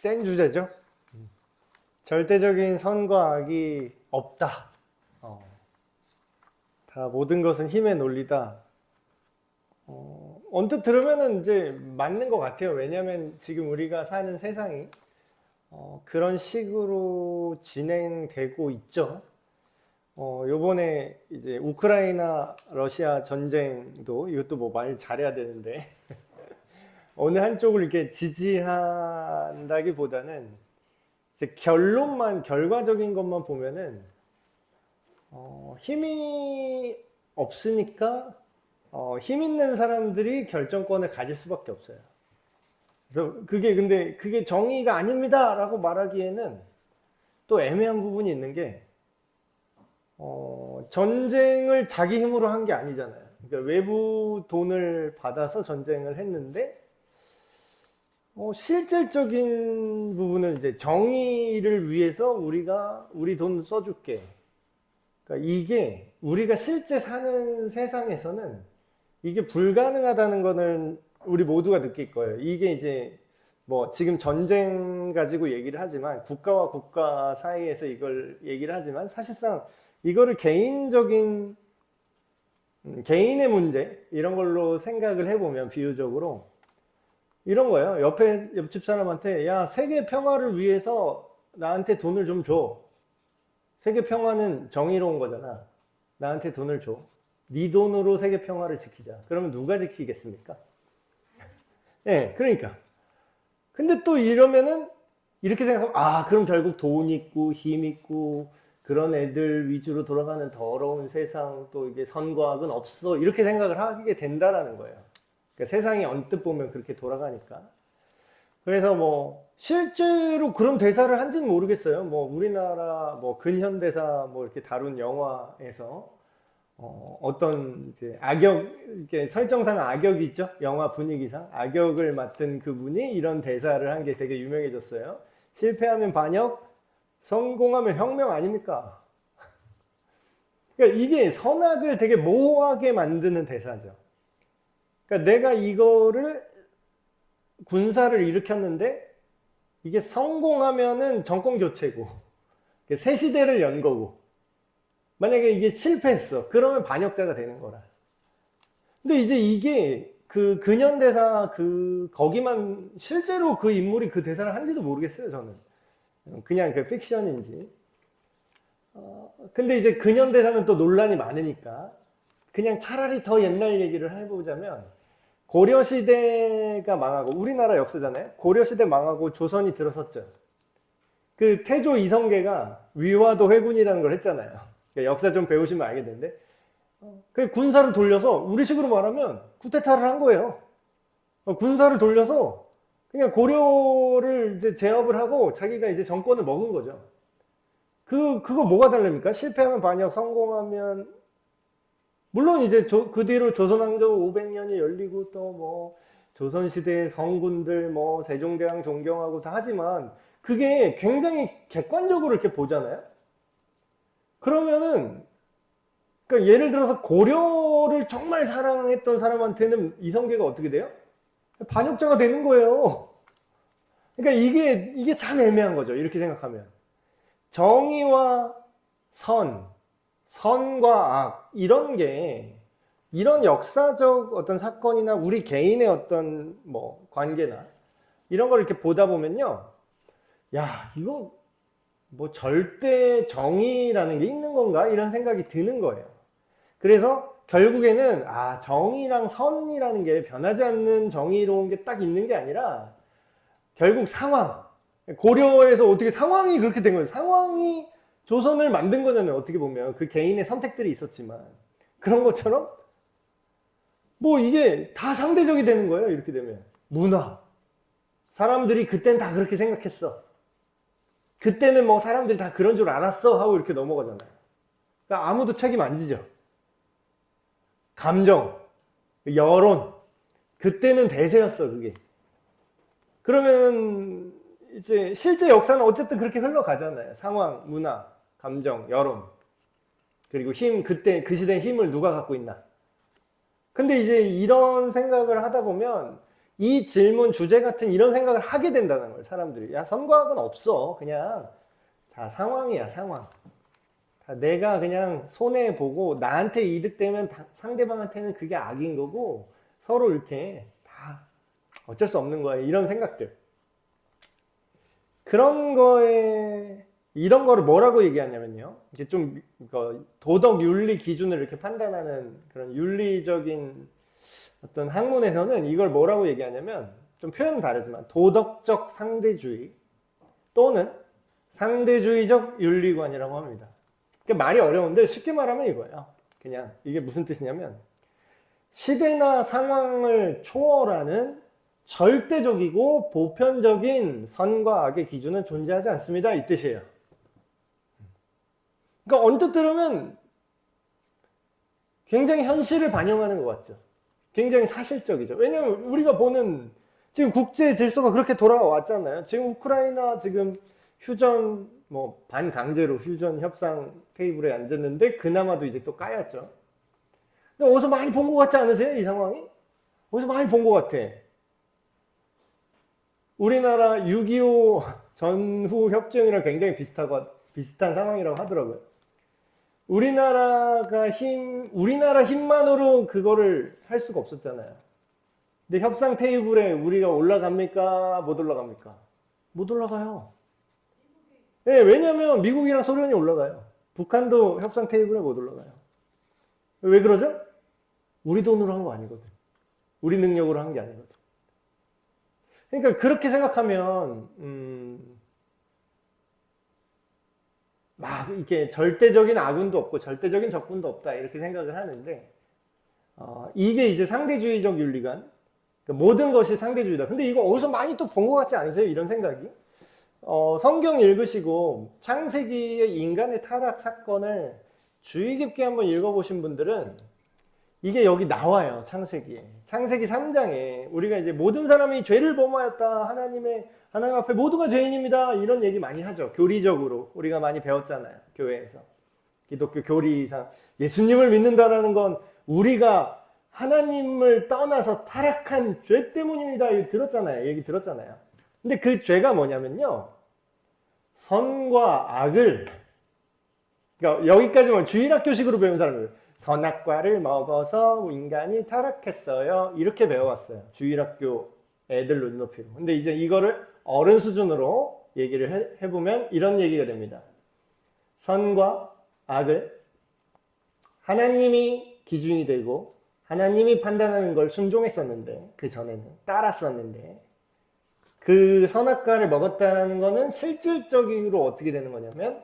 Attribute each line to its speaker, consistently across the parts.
Speaker 1: 센 주제죠. 절대적인 선과 악이 없다. 다 모든 것은 힘의 논리다. 언뜻 들으면은 이제 맞는 것 같아요. 왜냐하면 지금 우리가 사는 세상이 그런 식으로 진행되고 있죠. 요번에 이제 우크라이나 러시아 전쟁도 이것도 뭐 말 잘해야 되는데 어느 한쪽을 이렇게 지지한다기보다는 이제 결과적인 것만 보면은 힘이 없으니까 힘 있는 사람들이 결정권을 가질 수밖에 없어요. 그래서 근데 그게 정의가 아닙니다라고 말하기에는 또 애매한 부분이 있는 게 전쟁을 자기 힘으로 한 게 아니잖아요. 그러니까 외부 돈을 받아서 전쟁을 했는데 실질적인 부분은 이제 정의를 위해서 우리가 우리 돈 써줄게. 그러니까 이게 우리가 실제 사는 세상에서는 이게 불가능하다는 거는 우리 모두가 느낄 거예요. 이게 이제 뭐 지금 전쟁 가지고 얘기를 하지만 국가와 국가 사이에서 이걸 얘기를 하지만 사실상 이거를 개인적인 개인의 문제 이런 걸로 생각을 해보면 비유적으로 이런 거예요. 옆집 사람한테 야, 세계 평화를 위해서 나한테 돈을 좀 줘. 세계 평화는 정의로운 거잖아. 나한테 돈을 줘. 네 돈으로 세계 평화를 지키자. 그러면 누가 지키겠습니까? 예, 그러니까. 근데 또 이러면은 이렇게 생각하면 그럼 결국 돈 있고 힘 있고 그런 애들 위주로 돌아가는 더러운 세상 또 이게 선과 악은 없어. 이렇게 생각을 하게 된다라는 거예요. 그러니까 세상이 언뜻 보면 그렇게 돌아가니까. 그래서 뭐 실제로 그런 대사를 한지는 모르겠어요. 뭐 우리나라 뭐 근현대사 뭐 이렇게 다룬 영화에서 어떤 이제 악역 이렇게 설정상 악역이 있죠. 영화 분위기상 악역을 맡은 그분이 이런 대사를 한 게 되게 유명해졌어요. 실패하면 반역, 성공하면 혁명 아닙니까? 그러니까 이게 선악을 되게 모호하게 만드는 대사죠. 그러니까 내가 이거를 군사를 일으켰는데 이게 성공하면은 정권 교체고 새 시대를 연 거고 만약에 이게 실패했어 그러면 반역자가 되는 거라. 근데 이제 이게 그 근현대사 거기만 실제로 그 인물이 그 대사를 한지도 모르겠어요. 저는 그냥 그 픽션인지. 근데 이제 근현대사는 또 논란이 많으니까 그냥 차라리 더 옛날 얘기를 해보자면 고려시대가 망하고 우리나라 역사잖아요. 고려시대 망하고 조선이 들어섰죠. 그 태조 이성계가 위화도 회군이라는 걸 했잖아요. 그러니까 역사 좀 배우시면 알게 되는데 그 군사를 돌려서 우리식으로 말하면 쿠데타를 한 거예요. 군사를 돌려서 그냥 고려를 이제 제압을 하고 자기가 이제 정권을 먹은 거죠. 그거 뭐가 다릅니까? 실패하면 반역, 성공하면 물론 이제 그 뒤로 조선왕조 500년이 열리고 또 뭐 조선시대 성군들 뭐 세종대왕 존경하고 다 하지만 그게 굉장히 객관적으로 이렇게 보잖아요. 그러면은 그러니까 예를 들어서 고려를 정말 사랑했던 사람한테는 이성계가 어떻게 돼요? 반역자가 되는 거예요. 그러니까 이게 참 애매한 거죠. 이렇게 생각하면 정의와 선과 악 이런 게 이런 역사적 어떤 사건이나 우리 개인의 어떤 뭐 관계나 이런 걸 이렇게 보다 보면요, 야 이거 뭐 절대 정의라는 게 있는 건가 이런 생각이 드는 거예요. 그래서 결국에는 정의랑 선이라는 게 변하지 않는 정의로운 게 딱 있는 게 아니라 결국 상황 고려에서 어떻게 상황이 그렇게 된 거예요. 상황이 조선을 만든 거잖아요. 어떻게 보면 그 개인의 선택들이 있었지만 그런 것처럼 뭐 이게 다 상대적이 되는 거예요. 이렇게 되면 문화 사람들이 그땐 다 그렇게 생각했어. 그때는 뭐 사람들이 다 그런 줄 알았어 하고 이렇게 넘어가잖아요. 그러니까 아무도 책임 안 지죠. 감정, 여론 그때는 대세였어 그게. 그러면 이제 실제 역사는 어쨌든 그렇게 흘러가잖아요. 상황, 문화, 감정, 여론 그리고 힘 그때 그 시대의 힘을 누가 갖고 있나. 근데 이제 이런 생각을 하다 보면 이 질문 주제 같은 이런 생각을 하게 된다는 거예요. 사람들이. 야, 선과 악은 없어. 그냥 다 상황이야, 상황. 다 내가 그냥 손해보고 나한테 이득되면 상대방한테는 그게 악인 거고 서로 이렇게 다 어쩔 수 없는 거야. 이런 생각들. 그런 거에 이런 거를 뭐라고 얘기하냐면요. 이제 좀 도덕 윤리 기준을 이렇게 판단하는 그런 윤리적인 어떤 학문에서는 이걸 뭐라고 얘기하냐면 좀 표현은 다르지만 도덕적 상대주의 또는 상대주의적 윤리관이라고 합니다. 그러니까 말이 어려운데 쉽게 말하면 이거예요. 그냥 이게 무슨 뜻이냐면 시대나 상황을 초월하는 절대적이고 보편적인 선과 악의 기준은 존재하지 않습니다. 이 뜻이에요. 그러니까 언뜻 들으면 굉장히 현실을 반영하는 것 같죠. 굉장히 사실적이죠. 왜냐하면 우리가 보는 지금 국제 질서가 그렇게 돌아왔잖아요. 지금 우크라이나 지금 휴전 뭐 반강제로 휴전 협상 테이블에 앉았는데 그나마도 이제 또 까였죠. 근데 어디서 많이 본 것 같지 않으세요? 이 상황이? 어디서 많이 본 것 같아. 우리나라 6.25 전후 협정이랑 굉장히 비슷한 상황이라고 하더라고요. 우리나라 힘만으로 그거를 할 수가 없었잖아요. 근데 협상 테이블에 우리가 올라갑니까? 못 올라갑니까? 못 올라가요. 네, 왜냐면 미국이랑 소련이 올라가요. 북한도 협상 테이블에 못 올라가요. 왜 그러죠? 우리 돈으로 한 거 아니거든. 우리 능력으로 한 게 아니거든. 그러니까 그렇게 생각하면 막 이렇게 절대적인 악운도 없고 절대적인 적군도 없다 이렇게 생각을 하는데 이게 이제 상대주의적 윤리관. 그러니까 모든 것이 상대주의다. 근데 이거 어디서 많이 또 본 것 같지 않으세요? 이런 생각이? 성경 읽으시고 창세기의 인간의 타락 사건을 주의 깊게 한번 읽어보신 분들은 이게 여기 나와요. 창세기에. 창세기 3장에 우리가 이제 모든 사람이 죄를 범하였다. 하나님 앞에 모두가 죄인입니다. 이런 얘기 많이 하죠. 교리적으로 우리가 많이 배웠잖아요. 교회에서. 기독교 교리상 예수님을 믿는다라는 건 우리가 하나님을 떠나서 타락한 죄 때문입니다. 얘기 들었잖아요. 근데 그 죄가 뭐냐면요. 선과 악을, 그러니까 여기까지만 주일학교식으로 배운 사람들, 선악과를 먹어서 인간이 타락했어요. 이렇게 배워왔어요. 주일학교 애들 눈높이로. 근데 이제 이거를 어른 수준으로 얘기를 해보면 이런 얘기가 됩니다. 선과 악을 하나님이 기준이 되고 하나님이 판단하는 걸 순종했었는데 그 전에는 따랐었는데 그 선악과를 먹었다는 거는 실질적으로 어떻게 되는 거냐면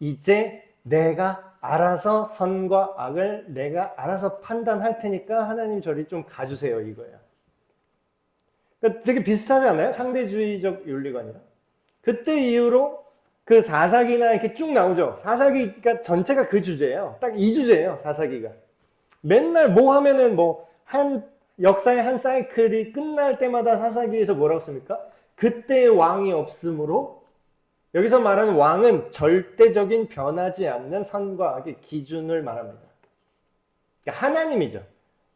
Speaker 1: 이제 내가 알아서 선과 악을 내가 알아서 판단할 테니까 하나님 저리 좀 가주세요 이거예요. 그러니까 되게 비슷하지 않아요? 상대주의적 윤리관이랑. 그때 이후로 그 사사기나 이렇게 쭉 나오죠. 사사기가 전체가 그 주제예요. 딱 이 주제예요. 사사기가. 맨날 뭐 하면은 역사의 한 사이클이 끝날 때마다 사사기에서 뭐라고 씁니까? 그때의 왕이 없으므로 여기서 말하는 왕은 절대적인 변하지 않는 선과 악의 기준을 말합니다. 그러니까 하나님이죠.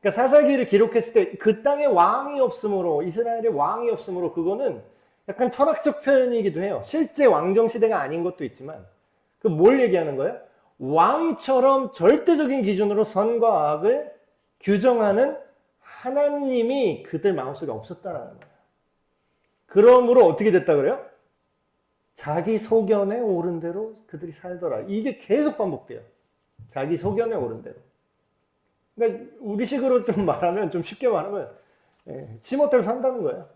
Speaker 1: 그러니까 사사기를 기록했을 때 그 땅에 왕이 없으므로 이스라엘에 왕이 없으므로 그거는 약간 철학적 표현이기도 해요. 실제 왕정 시대가 아닌 것도 있지만 그 뭘 얘기하는 거예요? 왕처럼 절대적인 기준으로 선과 악을 규정하는 하나님이 그들 마음속에 없었다라는 거예요. 그러므로 어떻게 됐다 그래요? 자기 소견에 옳은 대로 그들이 살더라. 이게 계속 반복돼요. 자기 소견에 옳은 대로. 그러니까 우리식으로 좀 말하면, 좀 쉽게 말하면 지멋대로 산다는 거예요.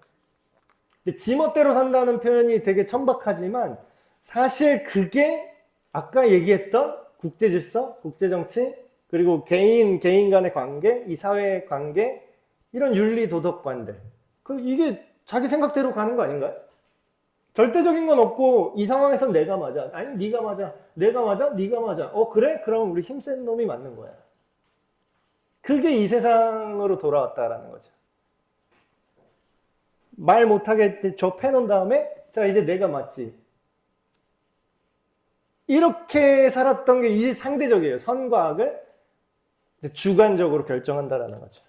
Speaker 1: 근데 지멋대로 산다는 표현이 되게 천박하지만 사실 그게 아까 얘기했던 국제질서, 국제정치, 그리고 개인 간의 관계, 이 사회의 관계, 이런 윤리 도덕관들. 이게 자기 생각대로 가는 거 아닌가요? 절대적인 건 없고 이 상황에서 내가 맞아. 아니 네가 맞아. 내가 맞아? 네가 맞아. 그래? 그럼 우리 힘센 놈이 맞는 거야. 그게 이 세상으로 돌아왔다라는 거죠. 말 못하게 저 패놓은 다음에 자 이제 내가 맞지. 이렇게 살았던 게 이제 상대적이에요. 선과 악을 주관적으로 결정한다라는 거죠.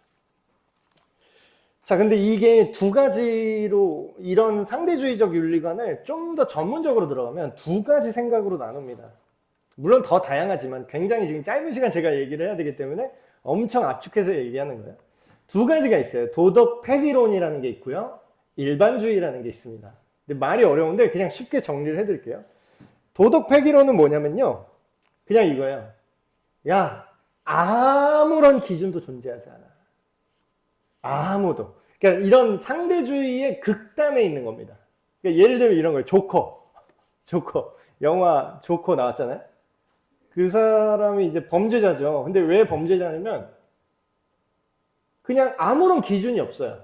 Speaker 1: 자, 근데 이게 두 가지로 이런 상대주의적 윤리관을 좀 더 전문적으로 들어가면 두 가지 생각으로 나눕니다. 물론 더 다양하지만 굉장히 지금 짧은 시간 제가 얘기를 해야 되기 때문에 엄청 압축해서 얘기하는 거예요. 두 가지가 있어요. 도덕 폐기론이라는 게 있고요. 일반주의라는 게 있습니다. 근데 말이 어려운데 그냥 쉽게 정리를 해드릴게요. 도덕 폐기론은 뭐냐면요. 그냥 이거예요. 야, 아무런 기준도 존재하지 않아. 아무도. 그러니까 이런 상대주의의 극단에 있는 겁니다. 그러니까 예를 들면 이런 거예요. 조커. 영화 조커 나왔잖아요. 그 사람이 이제 범죄자죠. 근데 왜 범죄자냐면 그냥 아무런 기준이 없어요.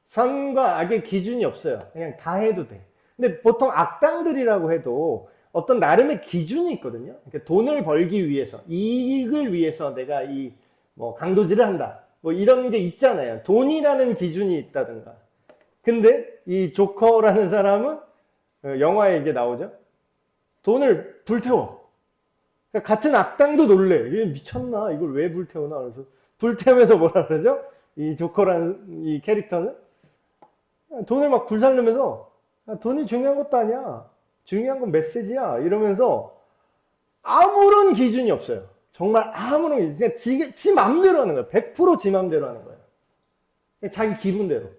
Speaker 1: 선과 악의 기준이 없어요. 그냥 다 해도 돼. 근데 보통 악당들이라고 해도 어떤 나름의 기준이 있거든요. 그러니까 돈을 벌기 위해서, 이익을 위해서 내가 이 뭐 강도질을 한다. 뭐 이런 게 있잖아요. 돈이라는 기준이 있다든가. 근데 이 조커라는 사람은 영화에 이게 나오죠. 돈을 불태워. 그러니까 같은 악당도 놀래. 얘 미쳤나? 이걸 왜 불태우나? 그래서 불태우면서 뭐라 그러죠? 이 조커라는 이 캐릭터는 돈을 막 불살르면서 돈이 중요한 것도 아니야. 중요한 건 메시지야. 이러면서 아무런 기준이 없어요. 정말 아무런 기준. 그냥 지 맘대로 하는 거예요. 100%지 맘대로 하는 거예요. 자기 기분대로.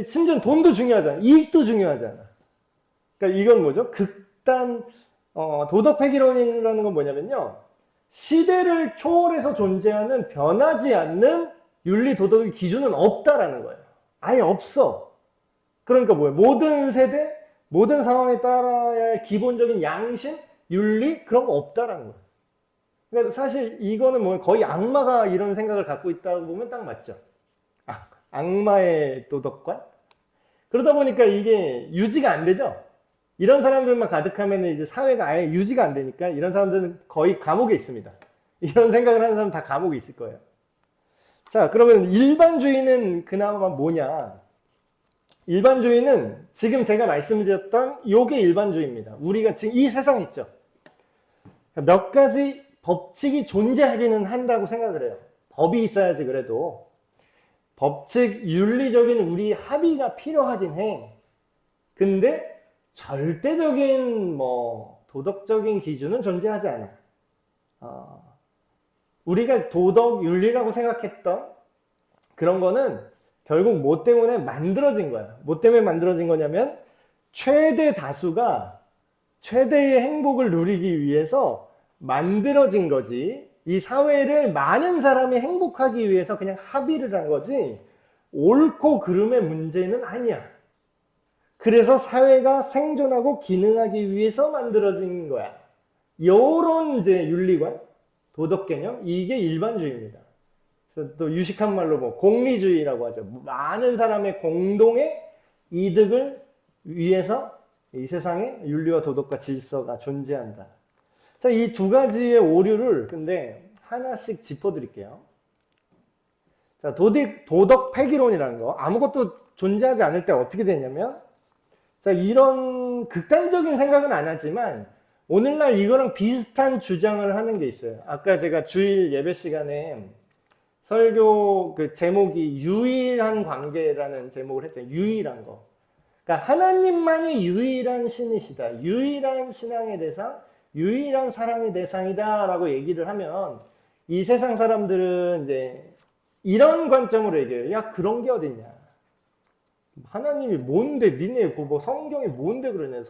Speaker 1: 심지어 돈도 중요하잖아. 이익도 중요하잖아. 그러니까 이건 뭐죠? 극단 도덕 폐기론이라는 건 뭐냐면요. 시대를 초월해서 존재하는 변하지 않는 윤리 도덕의 기준은 없다라는 거예요. 아예 없어. 그러니까 뭐예요? 모든 세대, 모든 상황에 따라야 할 기본적인 양심, 윤리 그런 거 없다라는 거예요. 그러니까 사실 이거는 뭐 거의 악마가 이런 생각을 갖고 있다고 보면 딱 맞죠. 악마의 도덕관? 그러다 보니까 이게 유지가 안 되죠. 이런 사람들만 가득하면 이제 사회가 아예 유지가 안 되니까 이런 사람들은 거의 감옥에 있습니다. 이런 생각을 하는 사람 다 감옥에 있을 거예요. 자, 그러면 일반주의는 그나마 뭐냐? 일반주의는 지금 제가 말씀드렸던 요게 일반주의입니다. 우리가 지금 이 세상 있죠. 몇 가지 법칙이 존재하기는 한다고 생각을 해요. 법이 있어야지 그래도. 법칙, 윤리적인 우리 합의가 필요하긴 해. 근데 절대적인 뭐 도덕적인 기준은 존재하지 않아. 우리가 도덕, 윤리라고 생각했던 그런 거는 결국 뭐 때문에 만들어진 거야. 뭐 때문에 만들어진 거냐면 최대 다수가 최대의 행복을 누리기 위해서 만들어진 거지. 이 사회를 많은 사람이 행복하기 위해서 그냥 합의를 한 거지. 옳고 그름의 문제는 아니야. 그래서 사회가 생존하고 기능하기 위해서 만들어진 거야. 요런 이제 윤리관, 도덕 개념, 이게 일반주의입니다. 그래서 또 유식한 말로 뭐 공리주의라고 하죠. 많은 사람의 공동의 이득을 위해서 이 세상에 윤리와 도덕과 질서가 존재한다. 자, 이 두 가지의 오류를 근데 하나씩 짚어드릴게요. 자, 도덕 폐기론이라는 거, 아무것도 존재하지 않을 때 어떻게 되냐면, 자, 이런 극단적인 생각은 안 하지만 오늘날 이거랑 비슷한 주장을 하는 게 있어요. 아까 제가 주일 예배 시간에 설교 그 제목이 유일한 관계라는 제목을 했잖아요. 유일한 거. 그러니까 하나님만이 유일한 신이시다. 유일한 신앙의 대상, 유일한 사랑의 대상이다 라고 얘기를 하면 이 세상 사람들은 이제 이런 관점으로 얘기해요. 야, 그런 게 어딨냐. 하나님이 뭔데, 니네 뭐 성경이 뭔데 그러냐.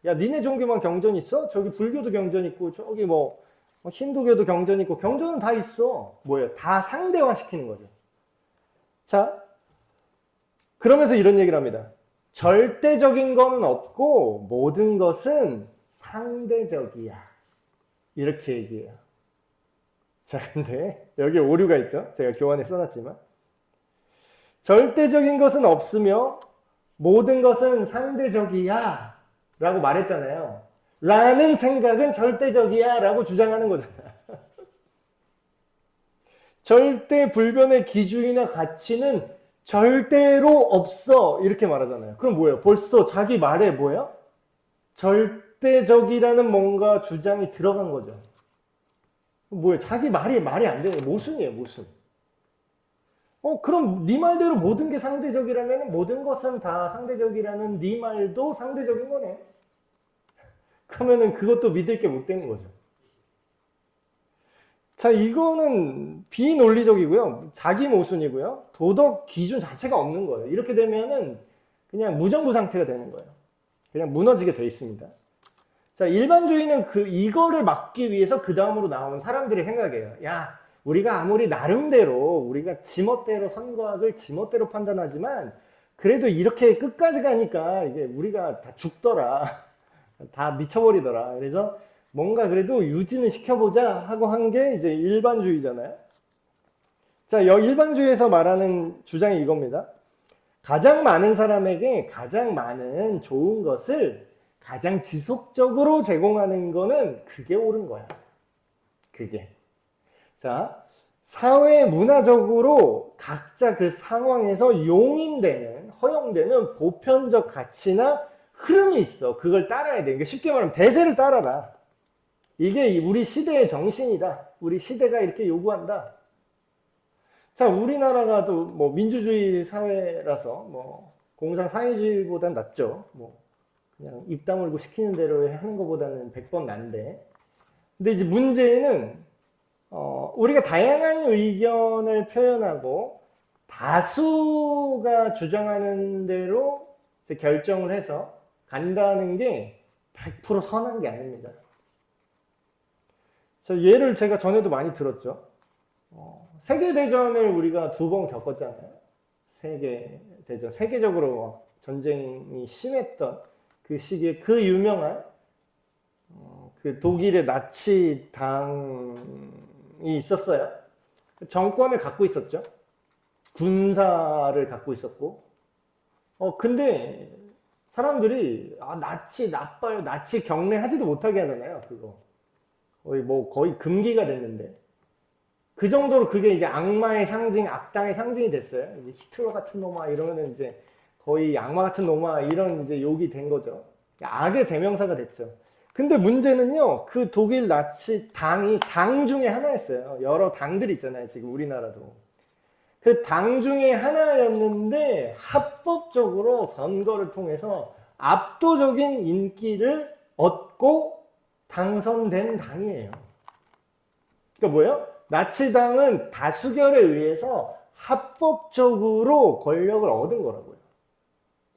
Speaker 1: 야, 니네 종교만 경전 있어? 저기 불교도 경전 있고, 저기 뭐 힌두교도 경전 있고, 경전은 다 있어. 뭐예요? 다 상대화 시키는 거죠. 자, 그러면서 이런 얘기를 합니다. 절대적인 거는 없고, 모든 것은 상대적이야. 이렇게 얘기해요. 자, 근데 여기 오류가 있죠. 제가 교환에 써놨지만. 절대적인 것은 없으며 모든 것은 상대적이야 라고 말했잖아요. 라는 생각은 절대적이야 라고 주장하는 거잖아요. 절대 불변의 기준이나 가치는 절대로 없어 이렇게 말하잖아요. 그럼 뭐예요? 벌써 자기 말에 뭐예요? 절대적이라는 뭔가 주장이 들어간 거죠. 뭐예요? 자기 말이 안 되는 모순이에요. 모순. 그럼 네 말대로 모든 게 상대적이라면 모든 것은 다 상대적이라는 네 말도 상대적인 거네. 그러면은 그것도 믿을 게 못 되는 거죠. 자, 이거는 비논리적이고요. 자기 모순이고요. 도덕 기준 자체가 없는 거예요. 이렇게 되면은 그냥 무정부 상태가 되는 거예요. 그냥 무너지게 돼 있습니다. 자, 일반주의는 이거를 막기 위해서 그 다음으로 나오는 사람들의 생각이에요. 야, 우리가 아무리 나름대로, 우리가 지멋대로 선거학을 지멋대로 판단하지만, 그래도 이렇게 끝까지 가니까 이게 우리가 다 죽더라. 다 미쳐버리더라. 그래서 뭔가 그래도 유지는 시켜보자 하고 한 게 이제 일반주의잖아요. 자, 일반주의에서 말하는 주장이 이겁니다. 가장 많은 사람에게 가장 많은 좋은 것을 가장 지속적으로 제공하는 거는 그게 옳은 거야. 그게. 자, 사회 문화적으로 각자 그 상황에서 용인되는, 허용되는 보편적 가치나 흐름이 있어. 그걸 따라야 돼. 그러니까 쉽게 말하면 대세를 따라라. 이게 우리 시대의 정신이다. 우리 시대가 이렇게 요구한다. 자, 우리나라가 또 뭐 민주주의 사회라서 뭐 공산 사회주의보단 낫죠. 뭐 그냥 입 다물고 시키는 대로 하는 것보다는 100번 난데. 근데 이제 문제는 우리가 다양한 의견을 표현하고 다수가 주장하는 대로 결정을 해서 간다는 게 100% 선한 게 아닙니다. 예를 제가 전에도 많이 들었죠. 세계대전을 우리가 2번 겪었잖아요. 세계대전. 세계적으로 전쟁이 심했던 그 시기에 그 유명한 그 독일의 나치 당이 있었어요. 정권을 갖고 있었죠. 군사를 갖고 있었고. 근데 사람들이 나치 나빠요. 나치 경례하지도 못하게 하잖아요. 그거. 거의 금기가 됐는데. 그 정도로 그게 이제 악마의 상징, 악당의 상징이 됐어요. 이제 히틀러 같은 놈아 이러면은 이제 거의 악마 같은 놈아 이런 이제 욕이 된 거죠. 악의 대명사가 됐죠. 근데 문제는요, 그 독일 나치 당이 당 중에 하나였어요. 여러 당들이 있잖아요, 지금 우리나라도. 그 당 중에 하나였는데 합법적으로 선거를 통해서 압도적인 인기를 얻고 당선된 당이에요. 그러니까 뭐예요? 나치당은 다수결에 의해서 합법적으로 권력을 얻은 거라고요.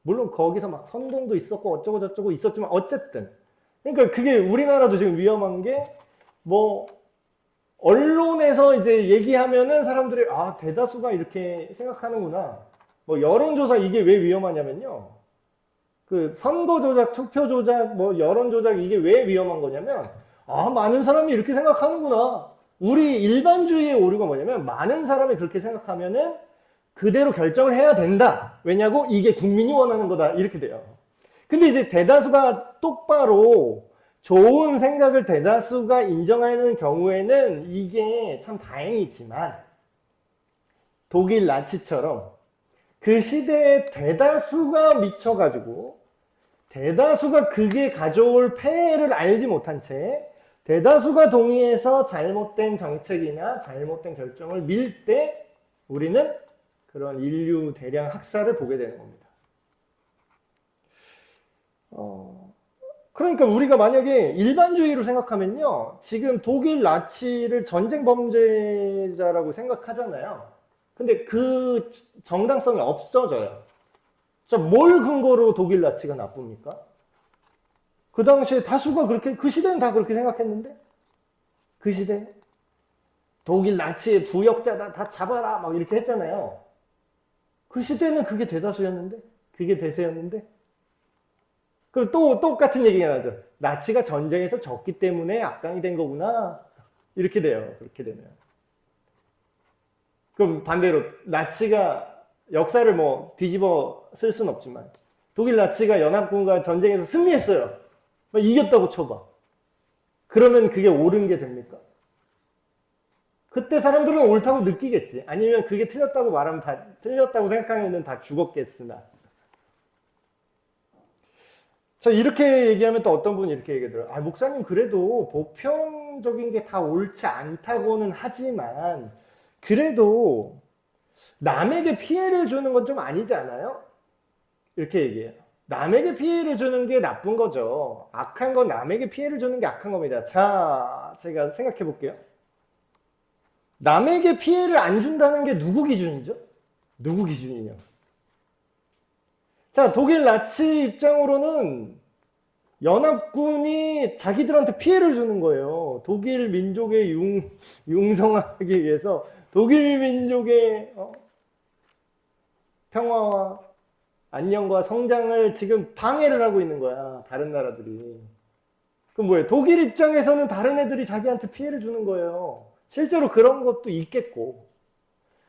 Speaker 1: 물론 거기서 막 선동도 있었고 어쩌고 저쩌고 있었지만 어쨌든. 그러니까 그게 우리나라도 지금 위험한 게 뭐 언론에서 이제 얘기하면은 사람들이 대다수가 이렇게 생각하는구나. 뭐 여론조사 이게 왜 위험하냐면요. 그 선거 조작, 투표 조작, 뭐 여론 조작 이게 왜 위험한 거냐면 많은 사람이 이렇게 생각하는구나. 우리 일반주의의 오류가 뭐냐면 많은 사람이 그렇게 생각하면은 그대로 결정을 해야 된다. 왜냐고? 이게 국민이 원하는 거다. 이렇게 돼요. 근데 이제 대다수가 똑바로 좋은 생각을 대다수가 인정하는 경우에는 이게 참 다행이지만 독일 나치처럼 그 시대에 대다수가 미쳐가지고 대다수가 그게 가져올 폐해를 알지 못한 채 대다수가 동의해서 잘못된 정책이나 잘못된 결정을 밀 때 우리는 그런 인류 대량 학살을 보게 되는 겁니다. 그러니까 우리가 만약에 일반주의로 생각하면요. 지금 독일 나치를 전쟁 범죄자라고 생각하잖아요. 근데 그 정당성이 없어져요. 자, 뭘 근거로 독일 나치가 나쁩니까? 그 당시에 다수가 그렇게, 그 시대는 다 그렇게 생각했는데? 그 시대? 독일 나치의 부역자다, 다 잡아라, 막 이렇게 했잖아요. 그 시대는 그게 대다수였는데? 그게 대세였는데? 그리고 또 똑같은 얘기가 나죠. 나치가 전쟁에서 졌기 때문에 악당이 된 거구나. 이렇게 돼요. 그렇게 되면. 그럼 반대로 나치가 역사를 뭐 뒤집어 쓸 수는 없지만 독일 나치가 연합군과 전쟁에서 승리했어요. 이겼다고 쳐봐. 그러면 그게 옳은 게 됩니까? 그때 사람들은 옳다고 느끼겠지. 아니면 그게 틀렸다고 말하면 다 틀렸다고 생각하면 다 죽었겠으나. 자, 이렇게 얘기하면 또 어떤 분이 이렇게 얘기하더라고요. 목사님 그래도 보편적인 게 다 옳지 않다고는 하지만 그래도 남에게 피해를 주는 건 좀 아니지 않아요? 이렇게 얘기해요. 남에게 피해를 주는 게 나쁜 거죠. 악한 건 남에게 피해를 주는 게 악한 겁니다. 자, 제가 생각해 볼게요. 남에게 피해를 안 준다는 게 누구 기준이죠? 누구 기준이냐? 자, 독일 나치 입장으로는 연합군이 자기들한테 피해를 주는 거예요. 독일 민족의 융성하기 위해서 독일 민족의 평화와 안녕과 성장을 지금 방해를 하고 있는 거야. 다른 나라들이. 그럼 뭐예요? 독일 입장에서는 다른 애들이 자기한테 피해를 주는 거예요. 실제로 그런 것도 있겠고.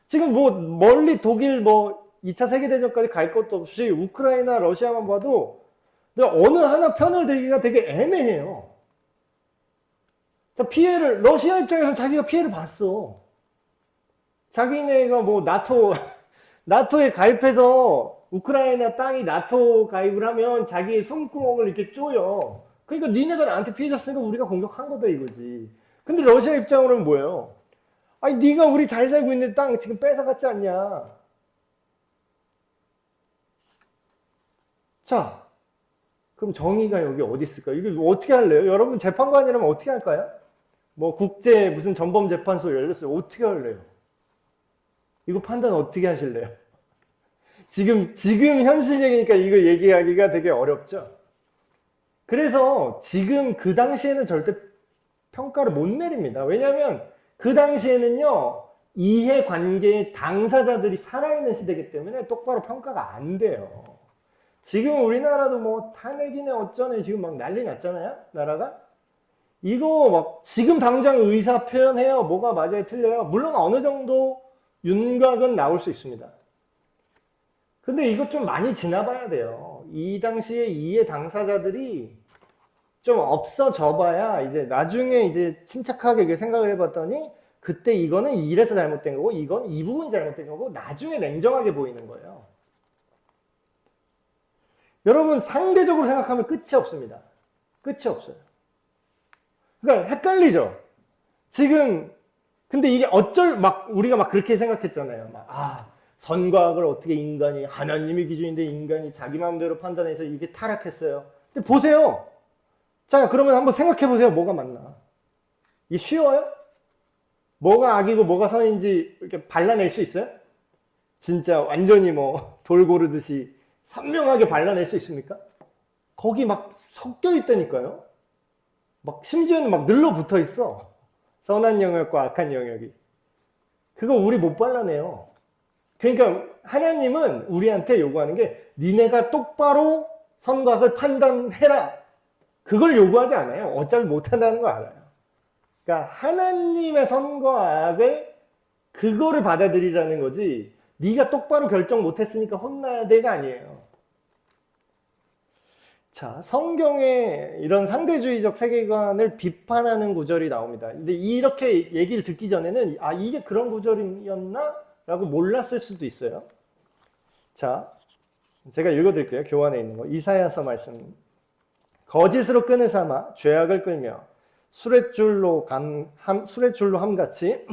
Speaker 1: 지금 뭐 멀리 독일 2차 세계대전까지 갈 것도 없이 우크라이나, 러시아만 봐도 어느 하나 편을 들기가 되게 애매해요. 러시아 입장에서는 자기가 피해를 봤어. 자기네가 나토에 가입해서 우크라이나 땅이 나토 가입을 하면 자기의 손구멍을 이렇게 쪼여. 그러니까 니네가 나한테 피해 줬으니까 우리가 공격한 거다 이거지. 근데 러시아 입장으로는 뭐예요? 아니 네가 우리 잘 살고 있는 땅 지금 뺏어갔지 않냐. 자, 그럼 정의가 여기 어디 있을까? 이게 어떻게 할래요? 여러분 재판관이라면 어떻게 할까요? 국제 무슨 전범재판소 열렸어요. 어떻게 할래요? 이거 판단 어떻게 하실래요? 지금 현실 얘기니까 이거 얘기하기가 되게 어렵죠? 그래서 지금 그 당시에는 절대 평가를 못 내립니다. 왜냐하면 그 당시에는요, 이해관계의 당사자들이 살아있는 시대이기 때문에 똑바로 평가가 안 돼요. 지금 우리나라도 탄핵이네 어쩌네 지금 막 난리 났잖아요, 나라가? 이거 지금 당장 의사 표현해요. 뭐가 맞아요, 틀려요? 물론 어느 정도 윤곽은 나올 수 있습니다. 근데 이거 좀 많이 지나봐야 돼요. 이 당시에 이해 당사자들이 좀 없어져 봐야 이제 나중에 이제 침착하게 생각을 해봤더니 그때 이거는 이래서 잘못된 거고 이건 이 부분이 잘못된 거고 나중에 냉정하게 보이는 거예요. 여러분 상대적으로 생각하면 끝이 없습니다. 끝이 없어요. 그러니까 헷갈리죠. 지금 근데 이게 우리가 그렇게 생각했잖아요. 선과 악을 어떻게 인간이 하나님의 기준인데 인간이 자기 마음대로 판단해서 이게 타락했어요. 근데 보세요. 자, 그러면 한번 생각해 보세요. 뭐가 맞나? 이게 쉬워요? 뭐가 악이고 뭐가 선인지 이렇게 발라낼 수 있어요? 진짜 완전히 돌 고르듯이 선명하게 발라낼 수 있습니까? 거기 섞여 있다니까요. 심지어는 늘러 붙어 있어. 선한 영역과 악한 영역이. 그거 우리 못 발라내요. 그러니까 하나님은 우리한테 요구하는 게 니네가 똑바로 선과 악을 판단해라. 그걸 요구하지 않아요. 어차피 못한다는 거 알아요. 그러니까 하나님의 선과 악을 그거를 받아들이라는 거지 네가 똑바로 결정 못했으니까 혼나야 돼가 아니에요. 자, 성경에 이런 상대주의적 세계관을 비판하는 구절이 나옵니다. 근데 이렇게 얘기를 듣기 전에는 이게 그런 구절이었나? 라고 몰랐을 수도 있어요. 자, 제가 읽어드릴게요. 교환에 있는 거. 이사야서 말씀. 거짓으로 끈을 삼아 죄악을 끌며 수레줄로 함같이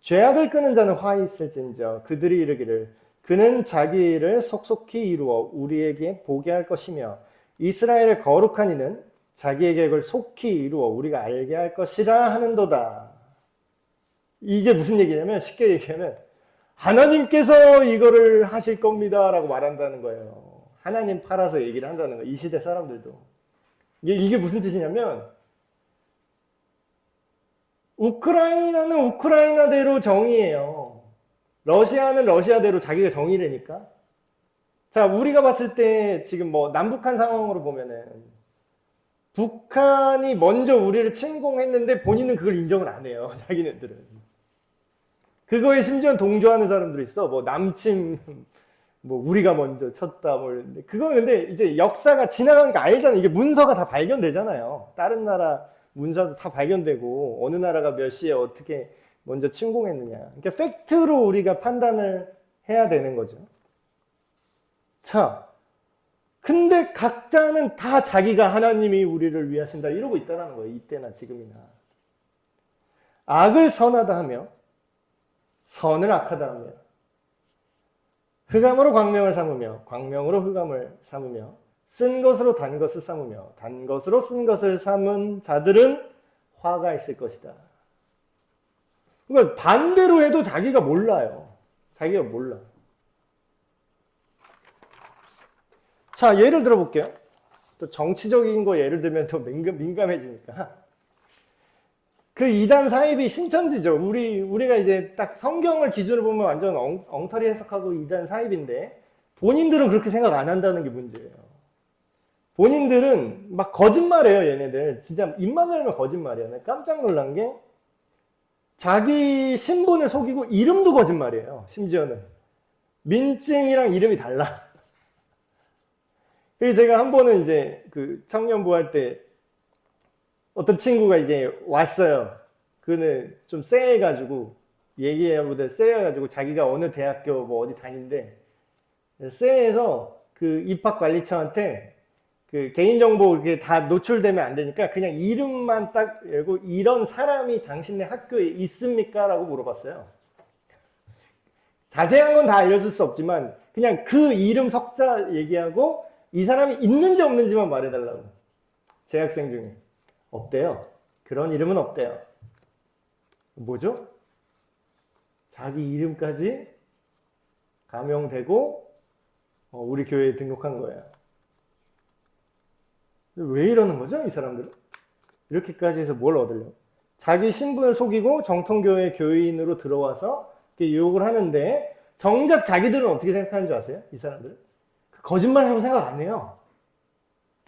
Speaker 1: 죄악을 끄는 자는 화이 있을진저 그들이 이르기를 그는 자기 일을 속속히 이루어 우리에게 보게 할 것이며 이스라엘의 거룩한 이는 자기의 계획을 속히 이루어 우리가 알게 할 것이라 하는도다. 이게 무슨 얘기냐면 쉽게 얘기하면 하나님께서 이거를 하실 겁니다 라고 말한다는 거예요. 하나님 팔아서 얘기를 한다는 거예요. 이 시대 사람들도. 이게 무슨 뜻이냐면 우크라이나는 우크라이나대로 정의예요. 러시아는 러시아대로 자기가 정의라니까. 자, 우리가 봤을 때 지금 남북한 상황으로 보면은 북한이 먼저 우리를 침공했는데 본인은 그걸 인정을 안 해요. 자기네들은. 그거에 심지어 동조하는 사람들이 있어. 남침 우리가 먼저 쳤다 이런데 그거는 근데 이제 역사가 지나가니까 알잖아. 이게 문서가 다 발견되잖아요. 다른 나라 문서도 다 발견되고 어느 나라가 몇 시에 어떻게 먼저 침공했느냐. 그러니까 팩트로 우리가 판단을 해야 되는 거죠. 자, 근데 각자는 다 자기가 하나님이 우리를 위하신다 이러고 있다는 거예요. 이때나 지금이나. 악을 선하다 하며 선을 악하다 하며 흑암으로 광명을 삼으며 광명으로 흑암을 삼으며 쓴 것으로 단 것을 삼으며 단 것으로 쓴 것을 삼은 자들은 화가 있을 것이다. 그러니까 반대로 해도 자기가 몰라요. 자기가 몰라. 자, 예를 들어볼게요. 또 정치적인 거 예를 들면 더 민감해지니까. 그 이단 사입이 신천지죠. 우리가 이제 딱 성경을 기준으로 보면 완전 엉터리 해석하고 이단 사입인데, 본인들은 그렇게 생각 안 한다는 게 문제예요. 본인들은 막 거짓말해요, 얘네들. 진짜 입만 열면 거짓말이야. 내가 깜짝 놀란 게, 자기 신분을 속이고 이름도 거짓말이에요. 심지어는. 민증이랑 이름이 달라. 그래서 제가 한 번은 이제 그 청년부 할 때 어떤 친구가 이제 왔어요. 그는 좀 쎄해가지고, 얘기해보다 쎄해가지고 자기가 어느 대학교 뭐 어디 다니는데, 쎄해서 그 입학관리처한테 그 개인정보 이렇게 다 노출되면 안 되니까 그냥 이름만 딱 열고 이런 사람이 당신네 학교에 있습니까? 라고 물어봤어요. 자세한 건 다 알려줄 수 없지만 그냥 그 이름 석자 얘기하고 이 사람이 있는지 없는지만 말해달라고. 재학생 중에. 없대요. 그런 이름은 없대요. 뭐죠? 자기 이름까지 가명되고 우리 교회에 등록한 거예요. 왜 이러는 거죠? 이 사람들은? 이렇게까지 해서 뭘 얻으려고? 자기 신분을 속이고 정통교회 교인으로 들어와서 이렇게 유혹을 하는데 정작 자기들은 어떻게 생각하는 줄 아세요? 이 사람들은? 거짓말이라고 생각 안 해요.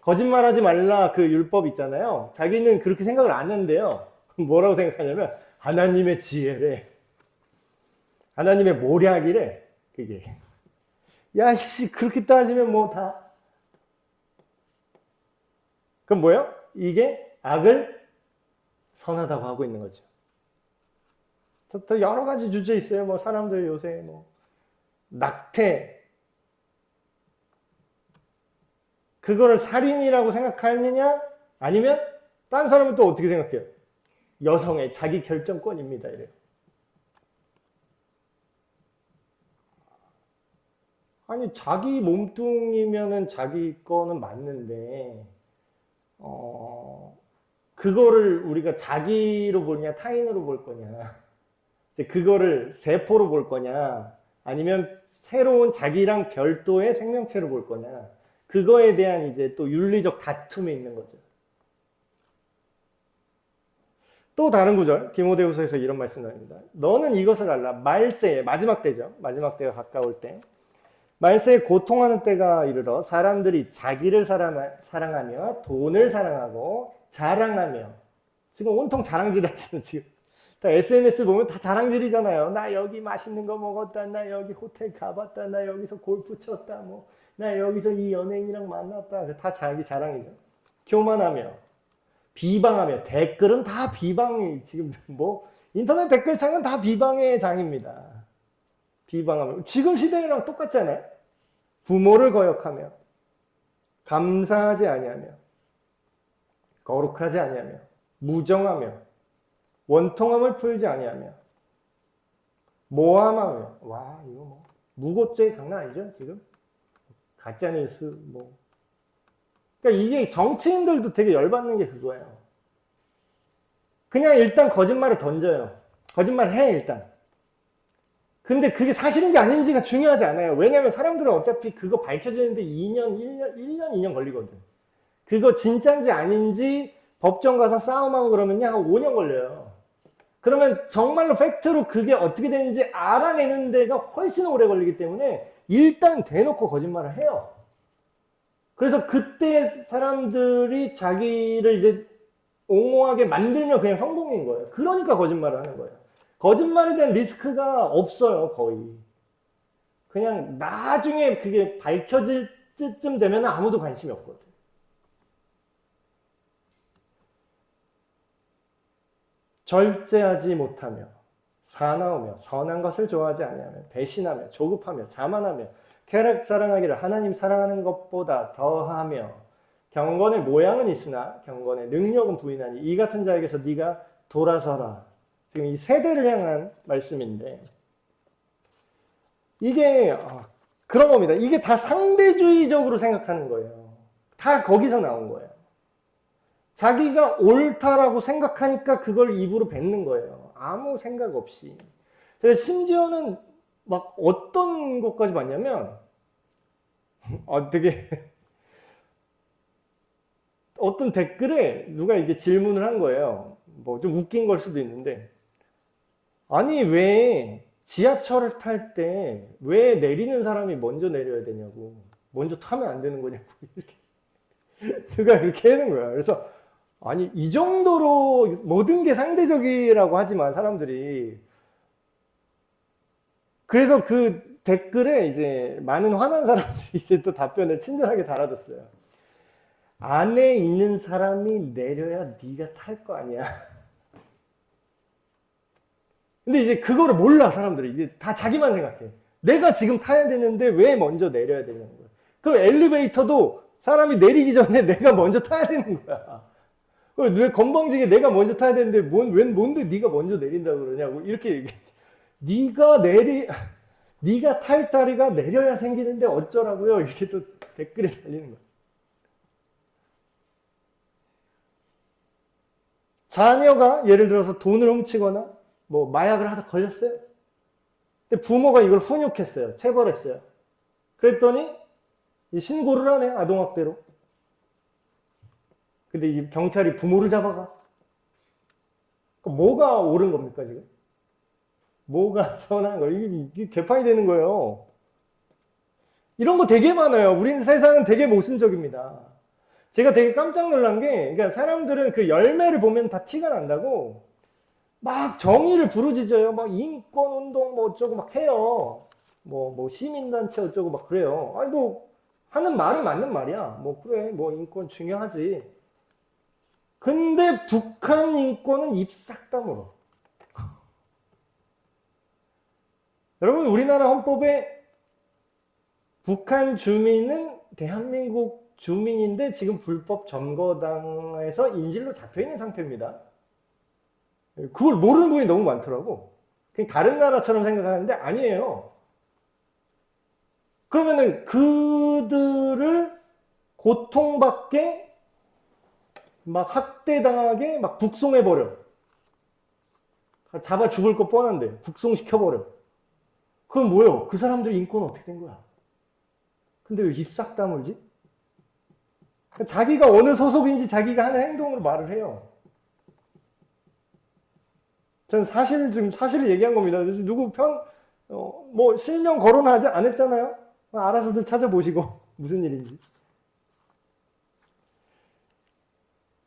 Speaker 1: 거짓말하지 말라 그 율법 있잖아요. 자기는 그렇게 생각을 안 했는데요. 뭐라고 생각하냐면 하나님의 지혜래. 하나님의 모략이래. 그게. 야씨 그렇게 따지면 뭐 다. 그럼 뭐예요? 이게 악을 선하다고 하고 있는 거죠. 또 여러 가지 주제 있어요. 뭐 사람들 요새 뭐 낙태 그거를 살인이라고 생각하느냐? 아니면 딴 사람은 또 어떻게 생각해요? 여성의 자기 결정권입니다. 이래요. 아니 자기 몸뚱이면은 자기 거는 맞는데 그거를 우리가 자기로 보냐 타인으로 볼 거냐 그거를 세포로 볼 거냐 아니면 새로운 자기랑 별도의 생명체로 볼 거냐 그거에 대한 이제 또 윤리적 다툼이 있는 거죠. 또 다른 구절 디모데후서에서 이런 말씀 나옵니다. 너는 이것을 알라. 말세에 마지막 때죠. 마지막 때가 가까울 때 말세에 고통하는 때가 이르러 사람들이 자기를 사랑하며 돈을 사랑하고 자랑하며 지금 온통 자랑질 하시는 지금 다 SNS 보면 다 자랑질이잖아요. 나 여기 맛있는 거 먹었다. 나 여기 호텔 가봤다. 나 여기서 골프 쳤다. 뭐 나 여기서 이 연예인이랑 만났다. 다 자기 자랑이죠. 교만하며 비방하며 댓글은 다 비방이 지금 뭐 인터넷 댓글창은 다 비방의 장입니다. 비방하며 지금 시대랑 똑같지 않아요? 부모를 거역하며 감사하지 아니하며 거룩하지 아니하며 무정하며 원통함을 풀지 아니하며 모함하며 와 이거 뭐 무고죄 장난 아니죠 지금? 가짜뉴스 뭐 그러니까 이게 정치인들도 되게 열받는 게 그거예요. 그냥 일단 거짓말을 던져요. 거짓말을 해 일단. 근데 그게 사실인지 아닌지가 중요하지 않아요. 왜냐면 사람들은 어차피 그거 밝혀지는데 2년, 1년, 2년 걸리거든. 그거 진짜인지 아닌지 법정 가서 싸움하고 그러면요, 한 5년 걸려요. 그러면 정말로 팩트로 그게 어떻게 되는지 알아내는 데가 훨씬 오래 걸리기 때문에 일단 대놓고 거짓말을 해요. 그래서 그때 사람들이 자기를 이제 옹호하게 만들면 그냥 성공인 거예요. 그러니까 거짓말을 하는 거예요. 거짓말에 대한 리스크가 없어요, 거의. 그냥 나중에 그게 밝혀질 쯤 되면 아무도 관심이 없거든. 절제하지 못하며, 사나우며, 선한 것을 좋아하지 아니하며, 배신하며, 조급하며, 자만하며, 쾌락 사랑하기를 하나님 사랑하는 것보다 더하며, 경건의 모양은 있으나 경건의 능력은 부인하니 이 같은 자에게서 네가 돌아서라. 지금 이 세대를 향한 말씀인데 이게 그런 겁니다. 이게 다 상대주의적으로 생각하는 거예요. 다 거기서 나온 거예요. 자기가 옳다라고 생각하니까 그걸 입으로 뱉는 거예요. 아무 생각 없이. 제가 심지어는 막 어떤 것까지 봤냐면, 되게, 어떤 댓글에 누가 이게 질문을 한 거예요. 뭐 좀 웃긴 걸 수도 있는데, 아니, 왜 지하철을 탈 때 왜 내리는 사람이 먼저 내려야 되냐고. 먼저 타면 안 되는 거냐고. 이렇게. 누가 이렇게 하는 거야. 그래서, 아니, 이 정도로 모든 게 상대적이라고 하지만 사람들이. 그래서 그 댓글에 이제 많은 화난 사람들이 이제 또 답변을 친절하게 달아줬어요. 안에 있는 사람이 내려야 네가 탈 거 아니야. 근데 이제 그거를 몰라, 사람들이. 이제 다 자기만 생각해. 내가 지금 타야 되는데 왜 먼저 내려야 되냐는 거야. 그럼 엘리베이터도 사람이 내리기 전에 내가 먼저 타야 되는 거야. 그럼 왜 건방지게 내가 먼저 타야 되는데 뭔데 네가 먼저 내린다고 그러냐고 이렇게 얘기해. 네가 탈 자리가 내려야 생기는데 어쩌라고요? 이렇게 또 댓글에 달리는 거야. 자녀가 예를 들어서 돈을 훔치거나 뭐 마약을 하다 걸렸어요. 근데 부모가 이걸 훈육했어요. 체벌했어요. 그랬더니 신고를 하네, 아동학대로. 근데 이 경찰이 부모를 잡아가. 그럼 뭐가 옳은 겁니까, 지금? 뭐가 선한 거예요? 이게 개판이 되는 거예요. 이런 거 되게 많아요. 우린 세상은 되게 모순적입니다. 제가 되게 깜짝 놀란 게, 그러니까 사람들은 그 열매를 보면 다 티가 난다고 막 정의를 부르짖어요. 막 인권운동 뭐 어쩌고 막 해요. 뭐 시민단체 어쩌고 막 그래요. 아니 뭐 하는 말은 맞는 말이야. 뭐 그래, 뭐 인권 중요하지. 근데 북한 인권은 입 싹 다물어. 여러분, 우리나라 헌법에 북한 주민은 대한민국 주민인데 지금 불법 점거당에서 인질로 잡혀 있는 상태입니다. 그걸 모르는 분이 너무 많더라고. 그냥 다른 나라처럼 생각하는데 아니에요. 그러면은 그들을 고통받게 막 학대당하게 막 북송해버려. 잡아 죽을 거 뻔한데 북송시켜버려. 그건 뭐예요? 그 사람들 인권은 어떻게 된 거야? 근데 왜 입 싹 다물지? 자기가 어느 소속인지 자기가 하는 행동으로 말을 해요. 저는 지금 사실을 얘기한 겁니다. 누구 뭐 실명 거론하지 않았잖아요? 알아서들 찾아보시고 무슨 일인지.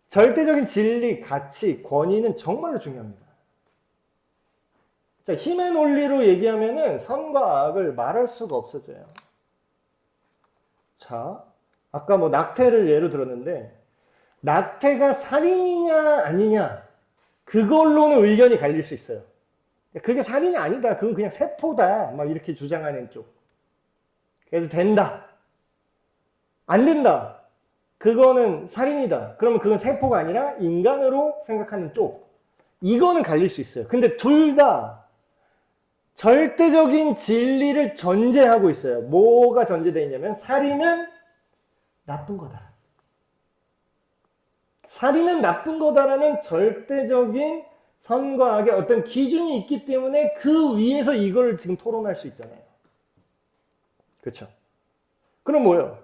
Speaker 1: 절대적인 진리, 가치, 권위는 정말로 중요합니다. 자, 힘의 논리로 얘기하면은 선과 악을 말할 수가 없어져요. 자, 아까 뭐 낙태를 예로 들었는데, 낙태가 살인이냐 아니냐, 그걸로는 의견이 갈릴 수 있어요. 그게 살인이 아니다. 그건 그냥 세포다. 막 이렇게 주장하는 쪽. 그래도 된다. 안 된다. 그거는 살인이다. 그러면 그건 세포가 아니라 인간으로 생각하는 쪽. 이거는 갈릴 수 있어요. 근데 둘 다 절대적인 진리를 전제하고 있어요. 뭐가 전제되어 있냐면 살인은 나쁜 거다. 살인은 나쁜 거다라는 절대적인 선과 악의 어떤 기준이 있기 때문에 그 위에서 이걸 지금 토론할 수 있잖아요. 그렇죠? 그럼 뭐예요?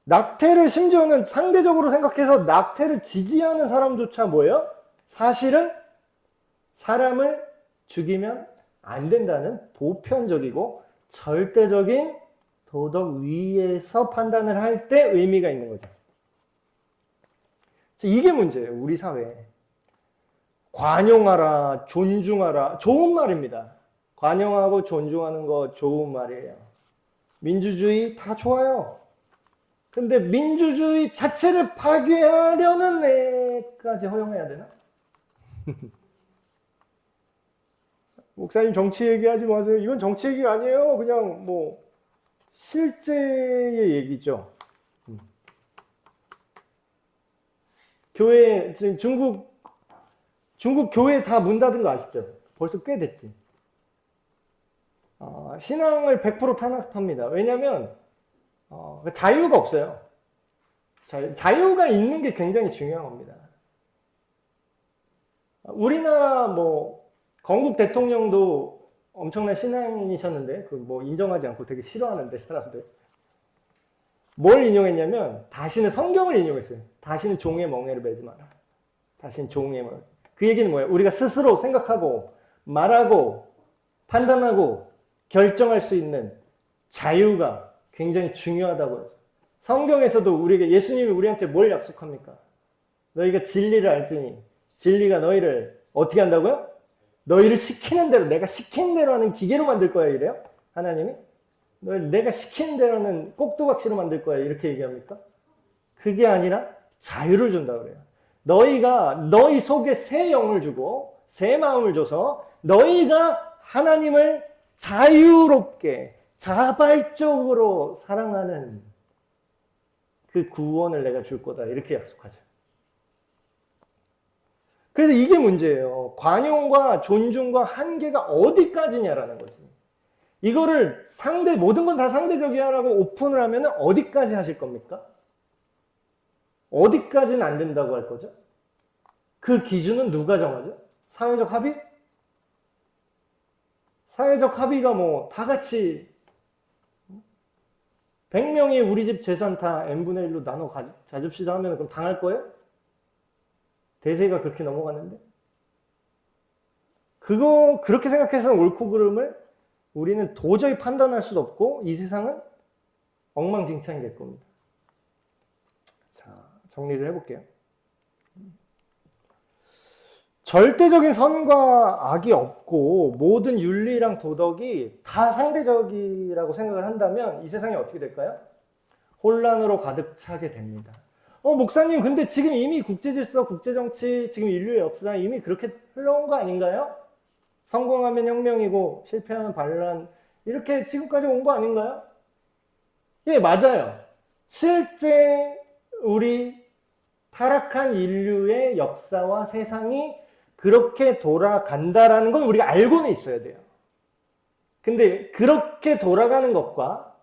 Speaker 1: 낙태를 심지어는 상대적으로 생각해서 낙태를 지지하는 사람조차 뭐예요? 사실은 사람을 죽이면 안 된다는 보편적이고 절대적인 도덕 위에서 판단을 할 때 의미가 있는 거죠. 이게 문제예요, 우리 사회에. 관용하라, 존중하라, 좋은 말입니다. 관용하고 존중하는 거 좋은 말이에요. 민주주의 다 좋아요. 근데 민주주의 자체를 파괴하려는 애까지 허용해야 되나? 목사님 정치 얘기하지 마세요. 이건 정치 얘기가 아니에요. 그냥 뭐 실제의 얘기죠. 교회 지금 중국 교회 다 문 닫은 거 아시죠? 벌써 꽤 됐지. 신앙을 100% 탄압합니다. 왜냐하면 자유가 없어요. 자유가 있는 게 굉장히 중요한 겁니다. 우리나라 뭐 건국 대통령도 엄청난 신앙인이셨는데 그 뭐 인정하지 않고 되게 싫어하는데 사람들 뭘 인용했냐면 다시는 성경을 인용했어요. 다시는 종의 멍에를 매지 마라. 다시는 종의 멍에. 그 얘기는 뭐예요? 우리가 스스로 생각하고 말하고 판단하고 결정할 수 있는 자유가 굉장히 중요하다고 해서 성경에서도 우리에게 예수님이 우리한테 뭘 약속합니까? 너희가 진리를 알지니 진리가 너희를 어떻게 한다고요? 너희를 시키는 대로 내가 시키는 대로 하는 기계로 만들 거야 이래요? 하나님이? 너희를 내가 시키는 대로 하는 꼭두각시로 만들 거야 이렇게 얘기합니까? 그게 아니라 자유를 준다 그래요. 너희가 너희 속에 새 영을 주고 새 마음을 줘서 너희가 하나님을 자유롭게 자발적으로 사랑하는 그 구원을 내가 줄 거다 이렇게 약속하죠. 그래서 이게 문제예요. 관용과 존중과 한계가 어디까지냐라는 거지. 이거를 모든 건 다 상대적이야라고 오픈을 하면 어디까지 하실 겁니까? 어디까지는 안 된다고 할 거죠? 그 기준은 누가 정하죠? 사회적 합의? 사회적 합의가 뭐 다 같이 100명이 우리 집 재산 다 n분의 1로 나눠 가집시다 하면 그럼 당할 거예요? 대세가 그렇게 넘어가는데? 그렇게 생각해서 옳고 그름을 우리는 도저히 판단할 수도 없고 이 세상은 엉망진창이 될 겁니다. 자, 정리를 해볼게요. 절대적인 선과 악이 없고 모든 윤리랑 도덕이 다 상대적이라고 생각을 한다면 이 세상이 어떻게 될까요? 혼란으로 가득 차게 됩니다. 목사님 근데 지금 이미 국제질서, 국제정치, 지금 인류의 역사 이미 그렇게 흘러온 거 아닌가요? 성공하면 혁명이고 실패하면 반란 이렇게 지금까지 온 거 아닌가요? 예, 맞아요. 실제 우리 타락한 인류의 역사와 세상이 그렇게 돌아간다라는 건 우리가 알고는 있어야 돼요. 근데 그렇게 돌아가는 것과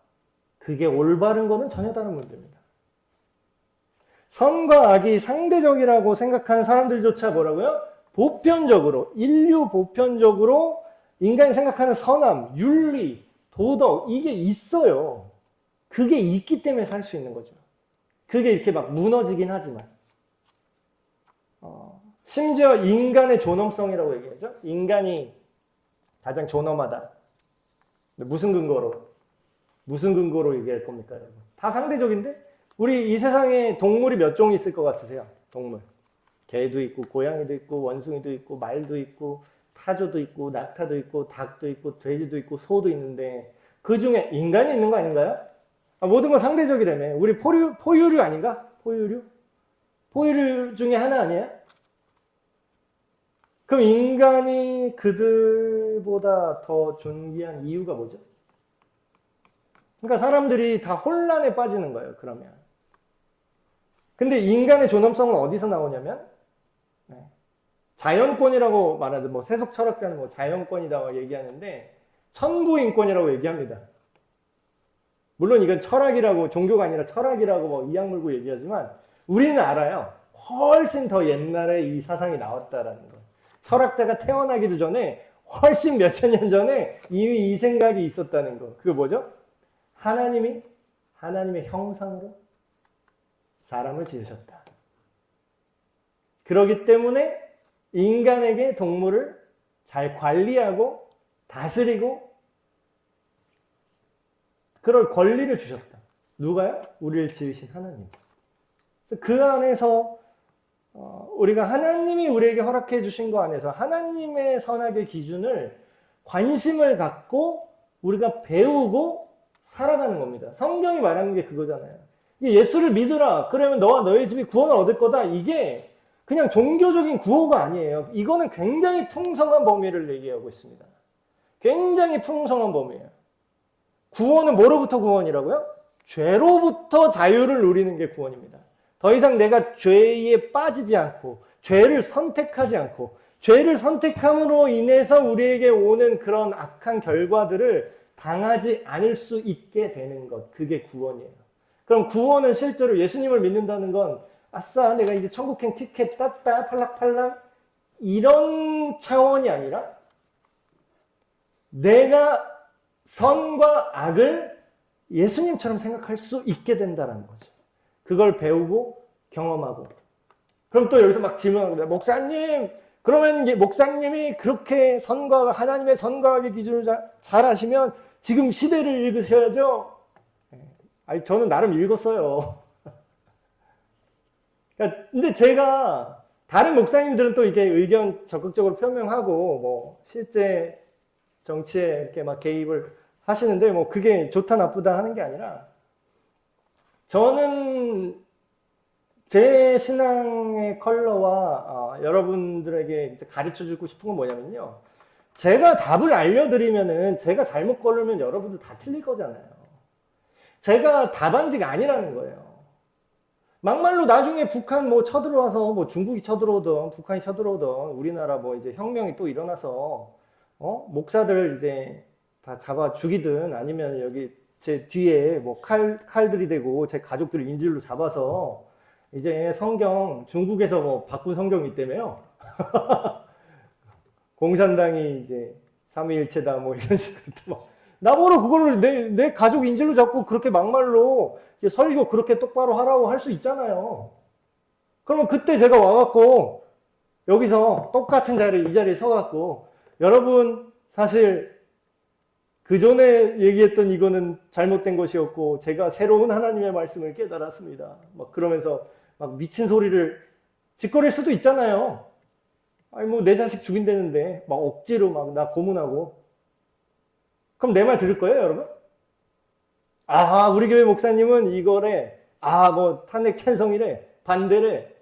Speaker 1: 그게 올바른 거는 전혀 다른 문제입니다. 선과 악이 상대적이라고 생각하는 사람들조차 뭐라고요? 보편적으로, 인류 보편적으로 인간이 생각하는 선함, 윤리, 도덕 이게 있어요. 그게 있기 때문에 살 수 있는 거죠. 그게 이렇게 막 무너지긴 하지만 심지어 인간의 존엄성이라고 얘기하죠. 인간이 가장 존엄하다. 무슨 근거로 얘기할 겁니까, 여러분? 다 상대적인데? 우리 이 세상에 동물이 몇 종이 있을 것 같으세요? 동물. 개도 있고, 고양이도 있고, 원숭이도 있고, 말도 있고, 타조도 있고, 낙타도 있고, 닭도 있고, 돼지도 있고, 소도 있는데 그 중에 인간이 있는 거 아닌가요? 모든 건 상대적이라며. 우리 포유류 아닌가? 포유류 중에 하나 아니에요? 그럼 인간이 그들보다 더 존귀한 이유가 뭐죠? 그러니까 사람들이 다 혼란에 빠지는 거예요, 그러면. 근데 인간의 존엄성은 어디서 나오냐면, 자연권이라고 말하죠. 뭐 세속 철학자는 뭐 자연권이라고 얘기하는데, 천부인권이라고 얘기합니다. 물론 이건 철학이라고, 종교가 아니라 철학이라고 뭐 이악 물고 얘기하지만, 우리는 알아요. 훨씬 더 옛날에 이 사상이 나왔다라는 거. 철학자가 태어나기도 전에 훨씬 몇천 년 전에 이미 이 생각이 있었다는 거. 그게 뭐죠? 하나님의 형상으로 사람을 지으셨다. 그렇기 때문에 인간에게 동물을 잘 관리하고 다스리고 그럴 권리를 주셨다. 누가요? 우리를 지으신 하나님. 그 안에서 우리가 하나님이 우리에게 허락해 주신 거 안에서 하나님의 선악의 기준을 관심을 갖고 우리가 배우고 살아가는 겁니다. 성경이 말하는 게 그거잖아요. 예수를 믿으라. 그러면 너와 너의 집이 구원을 얻을 거다. 이게 그냥 종교적인 구호가 아니에요. 이거는 굉장히 풍성한 범위를 얘기하고 있습니다. 굉장히 풍성한 범위예요. 구원은 뭐로부터 구원이라고요? 죄로부터 자유를 누리는 게 구원입니다. 더 이상 내가 죄에 빠지지 않고 죄를 선택하지 않고 죄를 선택함으로 인해서 우리에게 오는 그런 악한 결과들을 당하지 않을 수 있게 되는 것, 그게 구원이에요. 그럼 구원은 실제로 예수님을 믿는다는 건 아싸 내가 이제 천국행 티켓 땄다 팔락팔락 이런 차원이 아니라 내가 선과 악을 예수님처럼 생각할 수 있게 된다는 거죠. 그걸 배우고 경험하고. 그럼 또 여기서 막 질문하는 거예요. 목사님, 그러면 목사님이 그렇게 선과 하나님의 선과 악의 기준을 잘 아시면 지금 시대를 읽으셔야죠. 아니, 저는 나름 읽었어요. 그러니까 근데 제가 다른 목사님들은 또 이게 의견 적극적으로 표명하고 뭐 실제 정치에 이렇게 막 개입을 하시는데 뭐 그게 좋다 나쁘다 하는 게 아니라 저는 제 신앙의 컬러와 여러분들에게 가르쳐 주고 싶은 건 뭐냐면요. 제가 답을 알려드리면은 제가 잘못 고르면 여러분들 다 틀릴 거잖아요. 제가 답안지가 아니라는 거예요. 막말로 나중에 북한 뭐 쳐들어와서 뭐 중국이 쳐들어오든 북한이 쳐들어오든 우리나라 뭐 이제 혁명이 또 일어나서 목사들 이제 다 잡아 죽이든 아니면 여기 제 뒤에 뭐 칼들이 되고 제 가족들을 인질로 잡아서 이제 성경 중국에서 뭐 바꾼 성경이 있다며요. 공산당이 이제 삼위일체다 뭐 이런 식으로 막 나보러 그거를 내 가족 인질로 잡고 그렇게 막말로 설교 그렇게 똑바로 하라고 할 수 있잖아요. 그러면 그때 제가 와갖고 여기서 똑같은 자리에 이 자리에 서갖고 여러분 사실 그 전에 얘기했던 이거는 잘못된 것이었고 제가 새로운 하나님의 말씀을 깨달았습니다. 막 그러면서 막 미친 소리를 짓거릴 수도 있잖아요. 아니 뭐 내 자식 죽인다는데 막 억지로 막 나 고문하고 그럼 내 말 들을 거예요, 여러분? 아, 우리 교회 목사님은 이거래. 아, 뭐 탄핵 찬성이래. 반대래.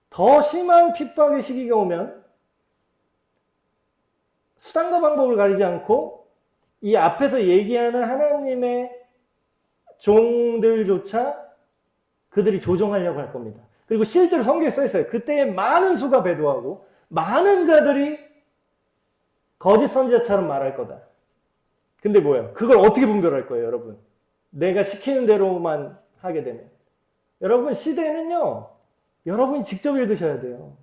Speaker 1: 더 심한 핍박의 시기가 오면 수단과 방법을 가리지 않고 이 앞에서 얘기하는 하나님의 종들조차 그들이 조종하려고 할 겁니다. 그리고 실제로 성경에 써 있어요. 그때에 많은 수가 배도하고 많은 자들이 거짓 선지자처럼 말할 거다. 근데 뭐예요? 그걸 어떻게 분별할 거예요, 여러분? 내가 시키는 대로만 하게 되면. 여러분, 시대는요, 여러분이 직접 읽으셔야 돼요.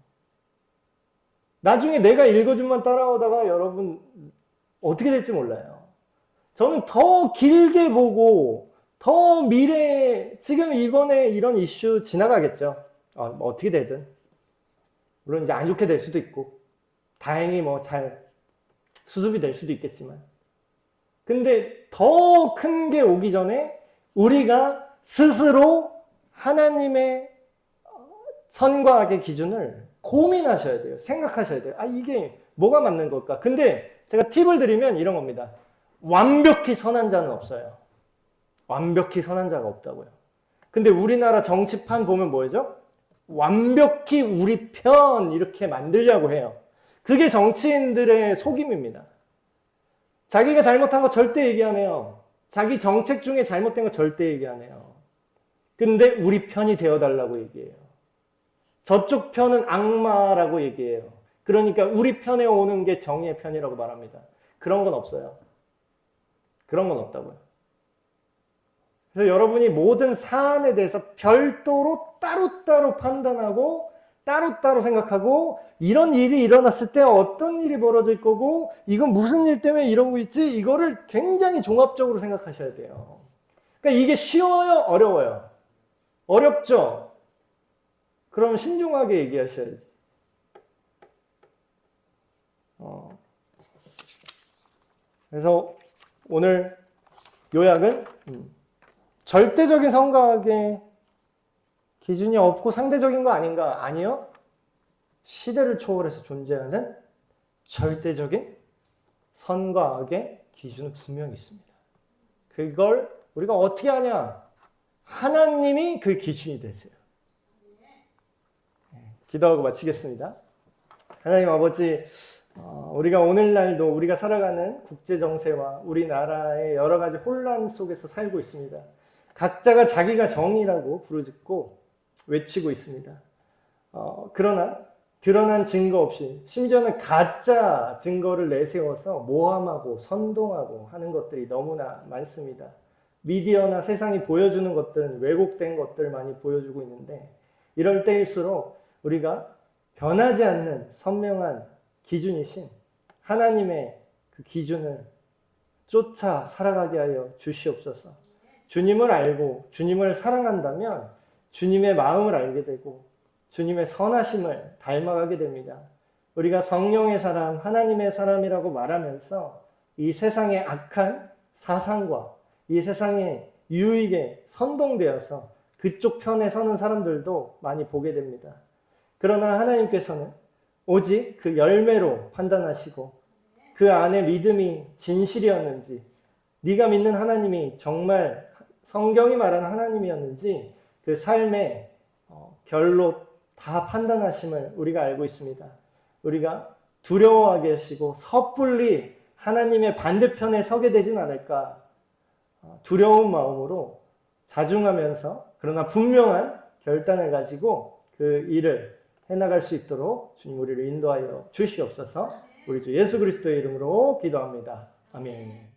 Speaker 1: 나중에 내가 읽어준만 따라오다가 여러분 어떻게 될지 몰라요. 저는 더 길게 보고 더 미래에 지금 이번에 이런 이슈 지나가겠죠. 뭐 어떻게 되든. 물론 이제 안 좋게 될 수도 있고 다행히 뭐 잘 수습이 될 수도 있겠지만 근데 더 큰 게 오기 전에 우리가 스스로 하나님의 선과 악의 기준을 고민하셔야 돼요. 생각하셔야 돼요. 아, 이게 뭐가 맞는 걸까? 근데 제가 팁을 드리면 이런 겁니다. 완벽히 선한 자는 없어요. 완벽히 선한 자가 없다고요. 근데 우리나라 정치판 보면 뭐죠? 완벽히 우리 편 이렇게 만들려고 해요. 그게 정치인들의 속임입니다. 자기가 잘못한 거 절대 얘기 안 해요. 자기 정책 중에 잘못된 거 절대 얘기 안 해요. 근데 우리 편이 되어달라고 얘기해요. 저쪽 편은 악마라고 얘기해요. 그러니까 우리 편에 오는 게 정의의 편이라고 말합니다. 그런 건 없어요. 그런 건 없다고요. 그래서 여러분이 모든 사안에 대해서 별도로 따로따로 판단하고 따로따로 생각하고 이런 일이 일어났을 때 어떤 일이 벌어질 거고 이건 무슨 일 때문에 이러고 있지? 이거를 굉장히 종합적으로 생각하셔야 돼요. 그러니까 이게 쉬워요? 어려워요? 어렵죠? 그럼 신중하게 얘기하셔야지. 그래서 오늘 요약은 절대적인 선과악의 기준이 없고 상대적인 거 아닌가? 아니요. 시대를 초월해서 존재하는 절대적인 선과 악의 기준은 분명히 있습니다. 그걸 우리가 어떻게 하냐? 하나님이 그 기준이 되세요. 기도하고 마치겠습니다. 하나님 아버지, 우리가 오늘날도 우리가 살아가는 국제정세와 우리나라의 여러 가지 혼란 속에서 살고 있습니다. 각자가 자기가 정의라고 부르짖고 외치고 있습니다. 그러나 드러난 증거 없이, 심지어는 가짜 증거를 내세워서 모함하고 선동하고 하는 것들이 너무나 많습니다. 미디어나 세상이 보여주는 것들은 왜곡된 것들을 많이 보여주고 있는데, 이럴 때일수록 우리가 변하지 않는 선명한 기준이신 하나님의 그 기준을 쫓아 살아가게 하여 주시옵소서. 주님을 알고 주님을 사랑한다면 주님의 마음을 알게 되고 주님의 선하심을 닮아가게 됩니다. 우리가 성령의 사람, 하나님의 사람이라고 말하면서 이 세상의 악한 사상과 이 세상의 유익에 선동되어서 그쪽 편에 서는 사람들도 많이 보게 됩니다. 그러나 하나님께서는 오직 그 열매로 판단하시고 그 안에 믿음이 진실이었는지, 네가 믿는 하나님이 정말 성경이 말하는 하나님이었는지 그 삶의 결로 다 판단하심을 우리가 알고 있습니다. 우리가 두려워하게 하시고 섣불리 하나님의 반대편에 서게 되진 않을까, 두려운 마음으로 자중하면서 그러나 분명한 결단을 가지고 그 일을 해나갈 수 있도록 주님 우리를 인도하여 주시옵소서. 우리 주 예수 그리스도의 이름으로 기도합니다. 아멘.